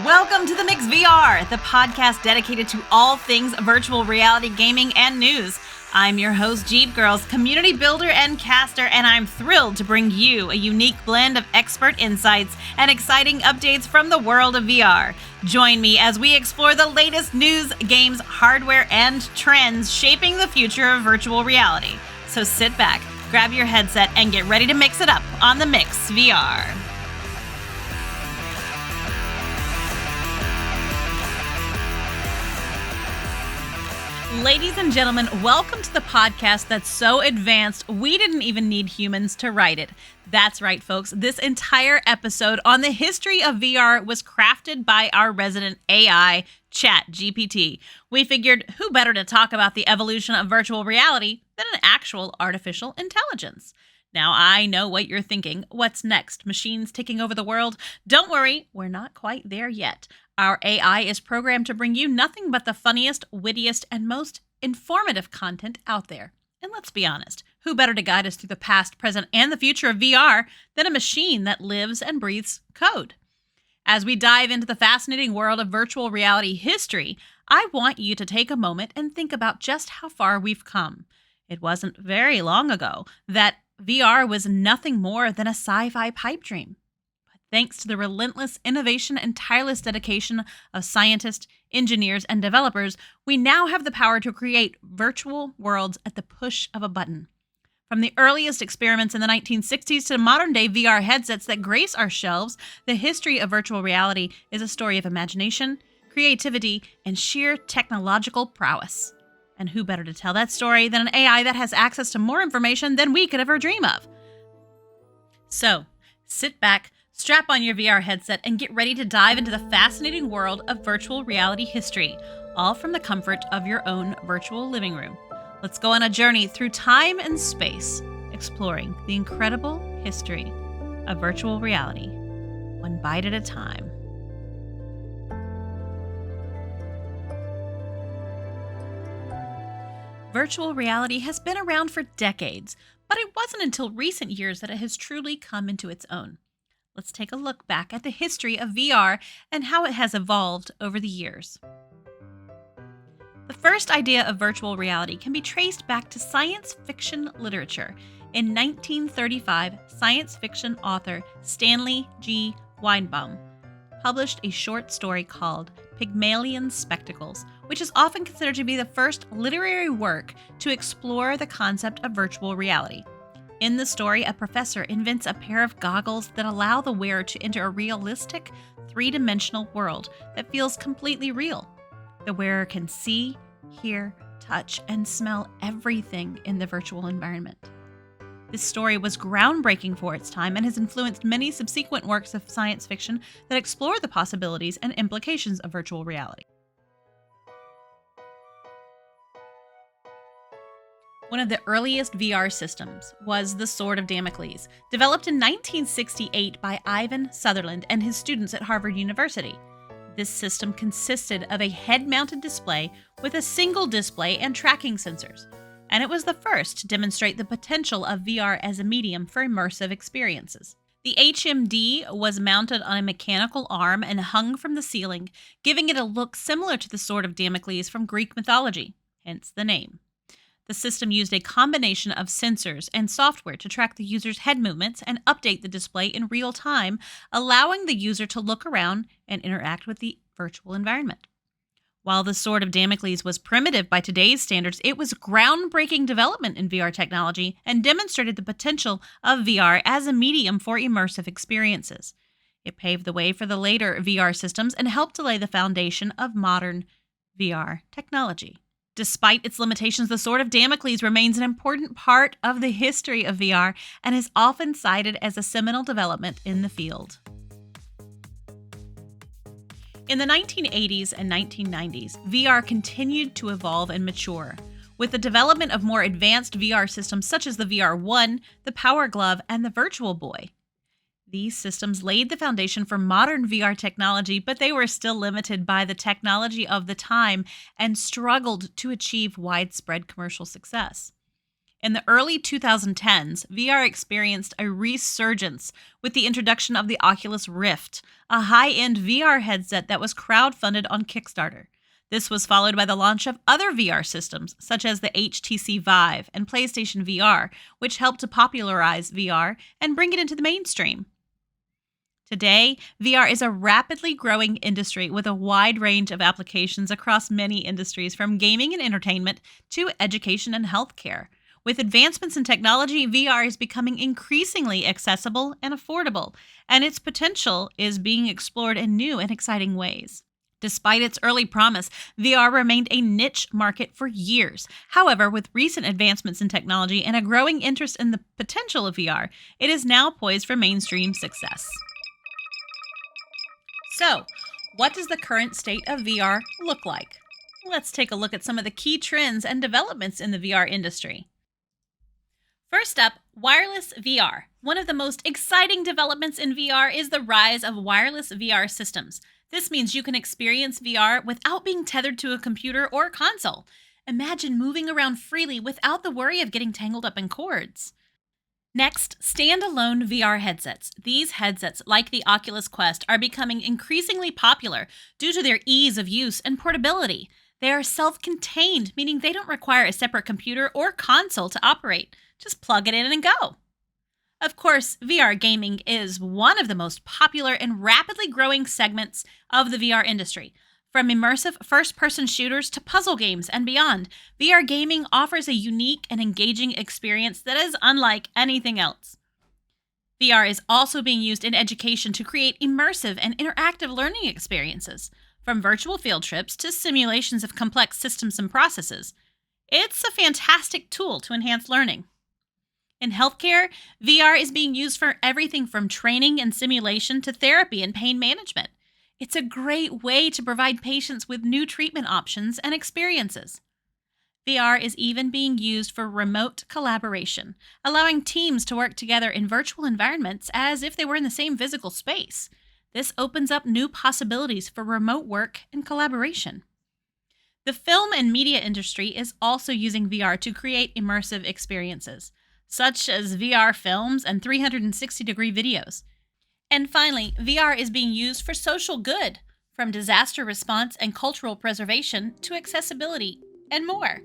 Welcome to The Mix VR, the podcast dedicated to all things virtual reality gaming and news. I'm your host, Jeep Girls, community builder and caster, and I'm thrilled to bring you a unique blend of expert insights and exciting updates from the world of VR. Join me as we explore the latest news, games, hardware, and trends shaping the future of virtual reality. So sit back, grab your headset, and get ready to mix it up on The Mix VR. Ladies and gentlemen, welcome to the podcast that's so advanced we didn't even need humans to write it. That's right, folks. This entire episode on the history of VR was crafted by our resident AI, Chat GPT. We figured who better to talk about the evolution of virtual reality than an actual artificial intelligence. Now, I know what you're thinking. What's next? Machines taking over the world? Don't worry, we're not quite there yet. Our AI is programmed to bring you nothing but the funniest, wittiest, and most informative content out there. And let's be honest, who better to guide us through the past, present, and the future of VR than a machine that lives and breathes code? As we dive into the fascinating world of virtual reality history, I want you to take a moment and think about just how far we've come. It wasn't very long ago that VR was nothing more than a sci-fi pipe dream. Thanks to the relentless innovation and tireless dedication of scientists, engineers, and developers, we now have the power to create virtual worlds at the push of a button. From the earliest experiments in the 1960s to modern-day VR headsets that grace our shelves, the history of virtual reality is a story of imagination, creativity, and sheer technological prowess. And who better to tell that story than an AI that has access to more information than we could ever dream of? So, sit back, strap on your VR headset, and get ready to dive into the fascinating world of virtual reality history, all from the comfort of your own virtual living room. Let's go on a journey through time and space, exploring the incredible history of virtual reality, one bite at a time. Virtual reality has been around for decades, but it wasn't until recent years that it has truly come into its own. Let's take a look back at the history of VR and how it has evolved over the years. The first idea of virtual reality can be traced back to science fiction literature. In 1935, science fiction author Stanley G. Weinbaum published a short story called Pygmalion Spectacles, which is often considered to be the first literary work to explore the concept of virtual reality. In the story, a professor invents a pair of goggles that allow the wearer to enter a realistic, three-dimensional world that feels completely real. The wearer can see, hear, touch, and smell everything in the virtual environment. This story was groundbreaking for its time and has influenced many subsequent works of science fiction that explore the possibilities and implications of virtual reality. One of the earliest VR systems was the Sword of Damocles, developed in 1968 by Ivan Sutherland and his students at Harvard University. This system consisted of a head-mounted display with a single display and tracking sensors, and it was the first to demonstrate the potential of VR as a medium for immersive experiences. The HMD was mounted on a mechanical arm and hung from the ceiling, giving it a look similar to the Sword of Damocles from Greek mythology, hence the name. The system used a combination of sensors and software to track the user's head movements and update the display in real time, allowing the user to look around and interact with the virtual environment. While the Sword of Damocles was primitive by today's standards, it was groundbreaking development in VR technology and demonstrated the potential of VR as a medium for immersive experiences. It paved the way for the later VR systems and helped to lay the foundation of modern VR technology. Despite its limitations, the Sword of Damocles remains an important part of the history of VR and is often cited as a seminal development in the field. In the 1980s and 1990s, VR continued to evolve and mature, with the development of more advanced VR systems such as the VR1, the Power Glove, and the Virtual Boy. These systems laid the foundation for modern VR technology, but they were still limited by the technology of the time and struggled to achieve widespread commercial success. In the early 2010s, VR experienced a resurgence with the introduction of the Oculus Rift, a high-end VR headset that was crowdfunded on Kickstarter. This was followed by the launch of other VR systems, such as the HTC Vive and PlayStation VR, which helped to popularize VR and bring it into the mainstream. Today, VR is a rapidly growing industry with a wide range of applications across many industries, from gaming and entertainment to education and healthcare. With advancements in technology, VR is becoming increasingly accessible and affordable, and its potential is being explored in new and exciting ways. Despite its early promise, VR remained a niche market for years. However, with recent advancements in technology and a growing interest in the potential of VR, it is now poised for mainstream success. So, what does the current state of VR look like? Let's take a look at some of the key trends and developments in the VR industry. First up, wireless VR. One of the most exciting developments in VR is the rise of wireless VR systems. This means you can experience VR without being tethered to a computer or console. Imagine moving around freely without the worry of getting tangled up in cords. Next, standalone VR headsets. These headsets, like the Oculus Quest, are becoming increasingly popular due to their ease of use and portability. They are self-contained, meaning they don't require a separate computer or console to operate. Just plug it in and go. Of course, VR gaming is one of the most popular and rapidly growing segments of the VR industry. From immersive first-person shooters to puzzle games and beyond, VR gaming offers a unique and engaging experience that is unlike anything else. VR is also being used in education to create immersive and interactive learning experiences, from virtual field trips to simulations of complex systems and processes. It's a fantastic tool to enhance learning. In healthcare, VR is being used for everything from training and simulation to therapy and pain management. It's a great way to provide patients with new treatment options and experiences. VR is even being used for remote collaboration, allowing teams to work together in virtual environments as if they were in the same physical space. This opens up new possibilities for remote work and collaboration. The film and media industry is also using VR to create immersive experiences, such as VR films and 360-degree videos. And finally, VR is being used for social good, from disaster response and cultural preservation to accessibility and more.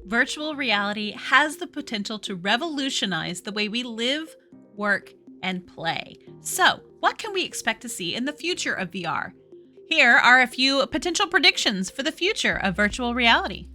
Virtual reality has the potential to revolutionize the way we live, work, and play. So, what can we expect to see in the future of VR? Here are a few potential predictions for the future of virtual reality.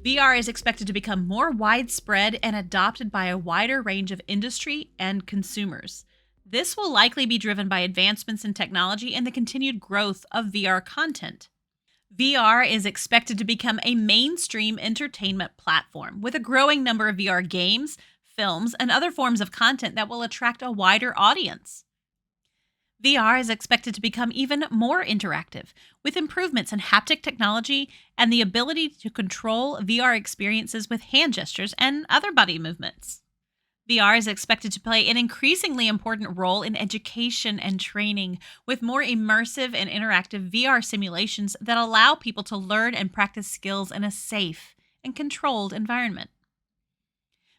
VR is expected to become more widespread and adopted by a wider range of industry and consumers. This will likely be driven by advancements in technology and the continued growth of VR content. VR is expected to become a mainstream entertainment platform with a growing number of VR games, films, and other forms of content that will attract a wider audience. VR is expected to become even more interactive, with improvements in haptic technology and the ability to control VR experiences with hand gestures and other body movements. VR is expected to play an increasingly important role in education and training, with more immersive and interactive VR simulations that allow people to learn and practice skills in a safe and controlled environment.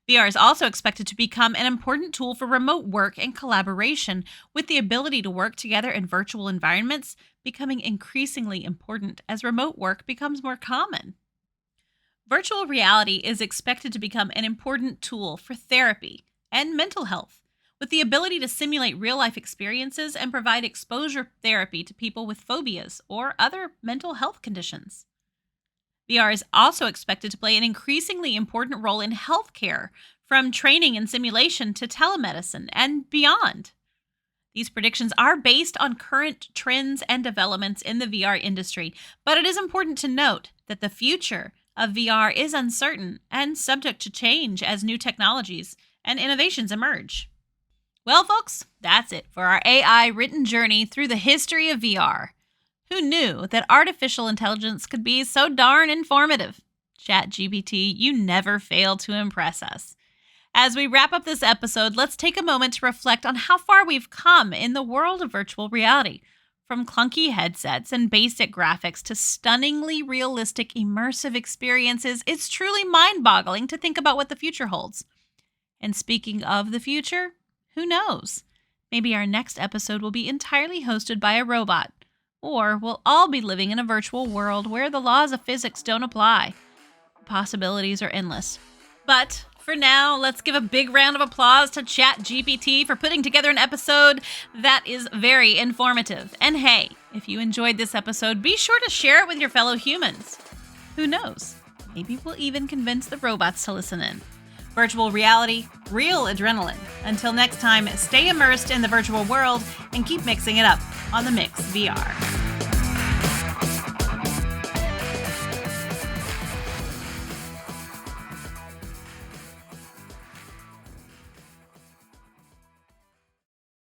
VR is also expected to become an important tool for remote work and collaboration, with the ability to work together in virtual environments becoming increasingly important as remote work becomes more common. Virtual reality is expected to become an important tool for therapy and mental health, with the ability to simulate real-life experiences and provide exposure therapy to people with phobias or other mental health conditions. VR is also expected to play an increasingly important role in healthcare, from training and simulation to telemedicine and beyond. These predictions are based on current trends and developments in the VR industry, but it is important to note that the future of VR is uncertain and subject to change as new technologies and innovations emerge. Well, folks, that's it for our AI written journey through the history of VR. Who knew that artificial intelligence could be so darn informative? Chat GPT, you never fail to impress us. As we wrap up this episode, let's take a moment to reflect on how far we've come in the world of virtual reality. From clunky headsets and basic graphics to stunningly realistic immersive experiences, it's truly mind-boggling to think about what the future holds. And speaking of the future, who knows? Maybe our next episode will be entirely hosted by a robot. Or we'll all be living in a virtual world where the laws of physics don't apply. The possibilities are endless. But for now, let's give a big round of applause to Chat GPT for putting together an episode that is very informative. And hey, if you enjoyed this episode, be sure to share it with your fellow humans. Who knows? Maybe we'll even convince the robots to listen in. Virtual reality, real adrenaline. Until next time, stay immersed in the virtual world and keep mixing it up on the Mix VR.